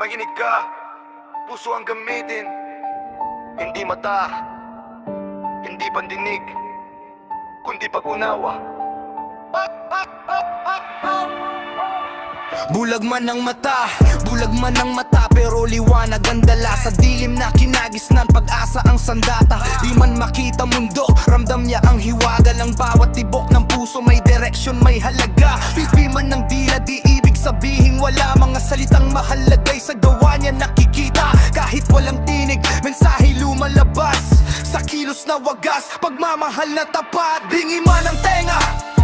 Makinig ka, puso ang gamitin, hindi mata, hindi pandinig, kundi pag-unawa. Bulag man ang mata, pero liwanag ang dala. Sa dilim na kinagisnan, pag-asa ang sandata. Di man makita mundo, ramdam niya ang hiwaga. Ng bawat tibok ng puso, may direksyon, may halaga. Pipi man ng dila, di ibig sabihin wala. Mga salitang mahalagay sa gawa niya nakikita. Kahit walang tinig, mensahe lumalabas. Sa kilos na wagas, pagmamahal na tapat. Bingi man ang tenga,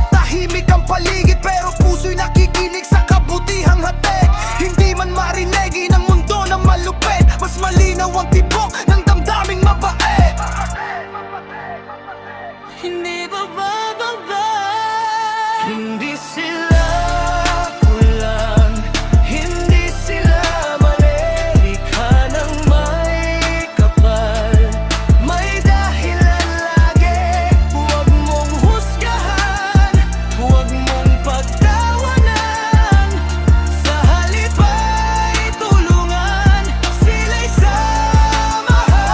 tahimik ang paligid, pero puso'y nakikinig sa kabutihang hatid. Hindi man marinegi ng mundo na malupit, mas malinaw ang tibok ng damdaming mabait. Hindi bababa, Hindi sila kulang, hindi sila malilikha ng may kapal. May dahilan lagi, huwag mong husgahan, huwag mong pagtawanan. Sa halip ay tulungan, sila'y samahan.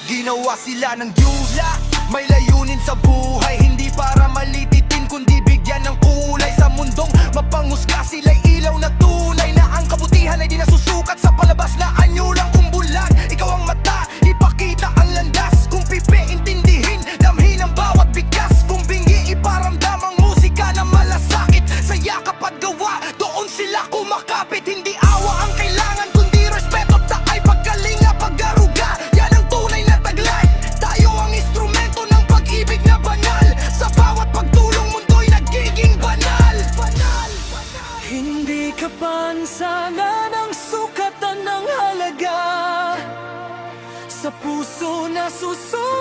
Ginawa sila ng dula, may layunin sa buhay, hindi para malititin kundi bigyan ng kulay. Sa mundong mapanghusga, sila'y ilaw na tunay, na ang kabutihan ay di nasusukat sa palabas na anyo lang. Kung bulag, ikaw ang mata, ipakita ang landas. Kung pipi, intindihin, damhin ang bawat bigkas. Kung bingi, iparamdam ang musika na malasakit. Sa yakap at gawa, doon sila kumakapit. Hindi awa ang kailangan, kundi respeto at taay, pagkalinga, pag-aruga. Yan ang tunay na taglay. Tayo ang instrumento ng pag-ibig na banal. Sa bawat pagtulong, mundo'y nagiging banal. hindi ka pansanan ng sukatan ng halaga. Sa puso na susunod